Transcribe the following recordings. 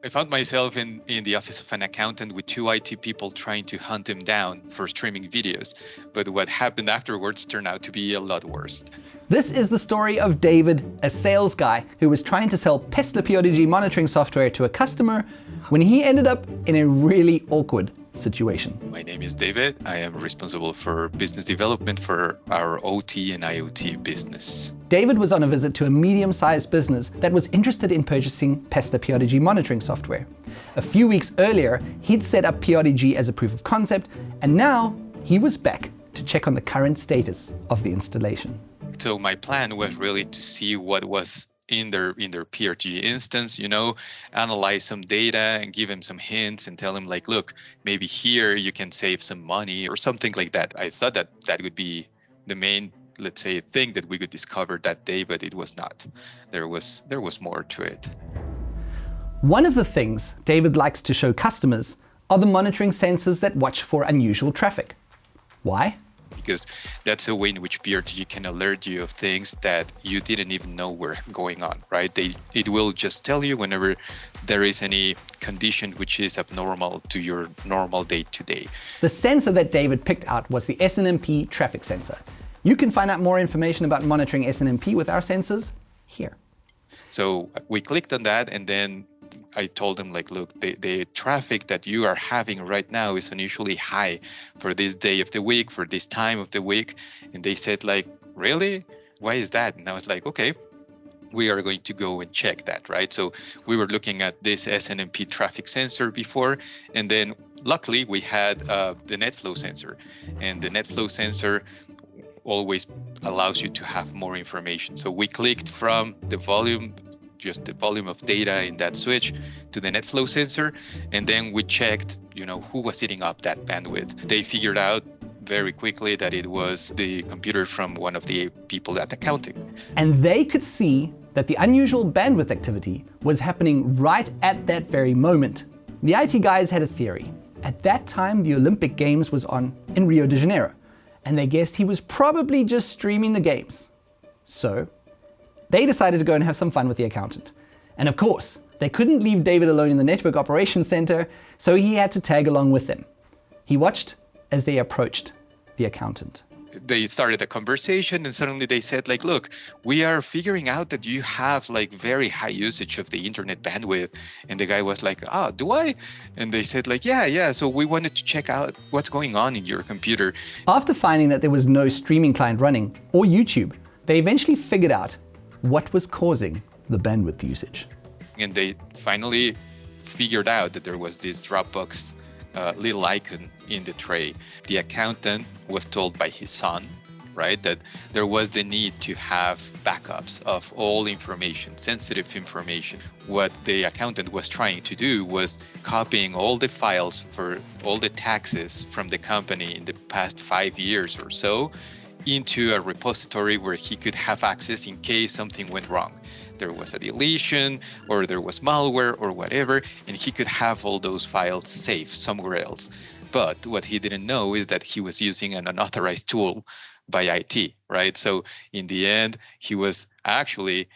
I found myself in the office of an accountant with two IT people trying to hunt him down for streaming videos. But what happened afterwards turned out to be a lot worse. This is the story of David, a sales guy who was trying to sell Paessler PRTG Monitoring Software to a customer when he ended up in a really awkward situation. My name is David. I am responsible for business development for our OT and IoT business. David was on a visit to a medium-sized business that was interested in purchasing Paessler PRTG monitoring software. A few weeks earlier, he'd set up PRTG as a proof of concept, and now he was back to check on the current status of the installation. So my plan was really to see what was in their PRTG instance, analyze some data and give him some hints and tell him like, look, maybe here you can save some money or something like that. I thought that would be the main, let's say, thing that we could discover that day, but it was not. There was more to it. One of the things David likes to show customers are the monitoring sensors that watch for unusual traffic. Why? Because that's a way in which PRTG can alert you of things that you didn't even know were going on, right? It will just tell you whenever there is any condition which is abnormal to your normal day-to-day. The sensor that David picked out was the SNMP traffic sensor. You can find out more information about monitoring SNMP with our sensors here. So we clicked on that, and then I told them, like, look, the traffic that you are having right now is unusually high for this day of the week, for this time of the week. And they said, like, really? Why is that? And I was like, okay, we are going to go and check that, right? So we were looking at this SNMP traffic sensor before, and then luckily we had the net flow sensor. And the net flow sensor always allows you to have more information. So we clicked from the volume, just the volume of data in that switch, to the net flow sensor, and then we checked, who was eating up that bandwidth. They figured out very quickly that it was the computer from one of the people at accounting. And they could see that the unusual bandwidth activity was happening right at that very moment. The IT guys had a theory. At that time, the Olympic Games was on in Rio de Janeiro, and they guessed he was probably just streaming the games. So they decided to go and have some fun with the accountant. And of course, they couldn't leave David alone in the network operations center, so he had to tag along with them. He watched as they approached the accountant. They started a conversation, and suddenly they said, like, look, we are figuring out that you have like very high usage of the internet bandwidth. And the guy was like, do I? And they said, like, yeah. So we wanted to check out what's going on in your computer. After finding that there was no streaming client running or YouTube, they eventually figured out what was causing the bandwidth usage. And they finally figured out that there was this Dropbox little icon in the tray. The accountant was told by his son, right, that there was the need to have backups of all information, sensitive information. What the accountant was trying to do was copying all the files for all the taxes from the company in the past 5 years or so into a repository where he could have access in case something went wrong. There was a deletion or there was malware or whatever, and he could have all those files safe somewhere else. But what he didn't know is that he was using an unauthorized tool by IT, right? So in the end, he was actually,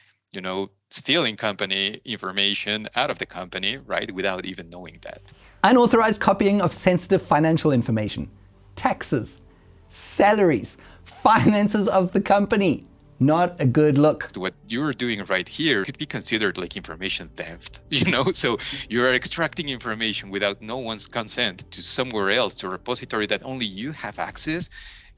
stealing company information out of the company, right, without even knowing that. Unauthorized copying of sensitive financial information, taxes, salaries, finances of the company. Not a good look. What you're doing right here could be considered like information theft, So you're extracting information without no one's consent to somewhere else, to a repository that only you have access.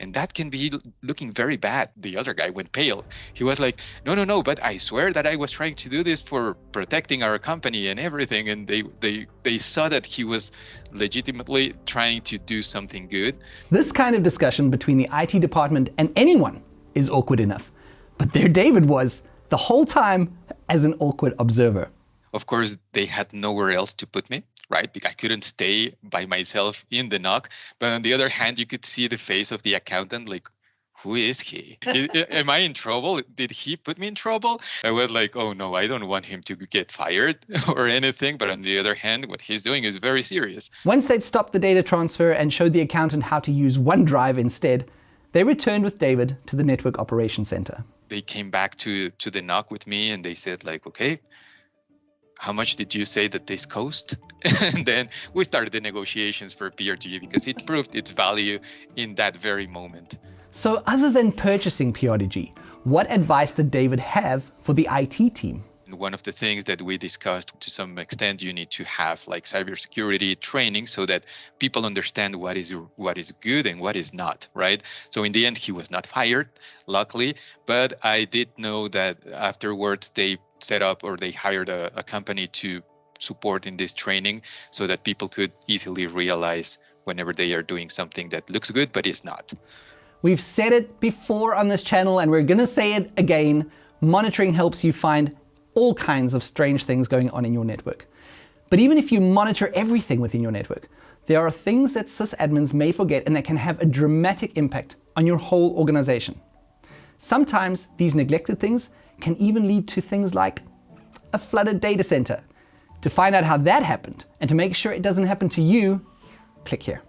And that can be looking very bad. The other guy went pale. He was like, no, but I swear that I was trying to do this for protecting our company and everything. And they saw that he was legitimately trying to do something good. This kind of discussion between the IT department and anyone is awkward enough. But there David was, the whole time, as an awkward observer. Of course, they had nowhere else to put me, right? Because I couldn't stay by myself in the NOC. But on the other hand, you could see the face of the accountant, like, who is he? Am I in trouble? Did he put me in trouble? I was like, oh no, I don't want him to get fired or anything. But on the other hand, what he's doing is very serious. Once they'd stopped the data transfer and showed the accountant how to use OneDrive instead, they returned with David to the network operations center. They came back to the NOC with me and they said, like, okay, how much did you say that this cost? And then we started the negotiations for PRTG because it proved its value in that very moment. So other than purchasing PRTG, what advice did David have for the IT team? One of the things that we discussed, to some extent, you need to have like cybersecurity training so that people understand what is good and what is not, right? So in the end, he was not fired, luckily, but I did know that afterwards they set up or they hired a company to support in this training so that people could easily realize whenever they are doing something that looks good but is not. We've said it before on this channel and we're gonna say it again. Monitoring helps you find all kinds of strange things going on in your network. But even if you monitor everything within your network, there are things that sysadmins may forget and that can have a dramatic impact on your whole organization. Sometimes these neglected things can even lead to things like a flooded data center. To find out how that happened and to make sure it doesn't happen to you, click here.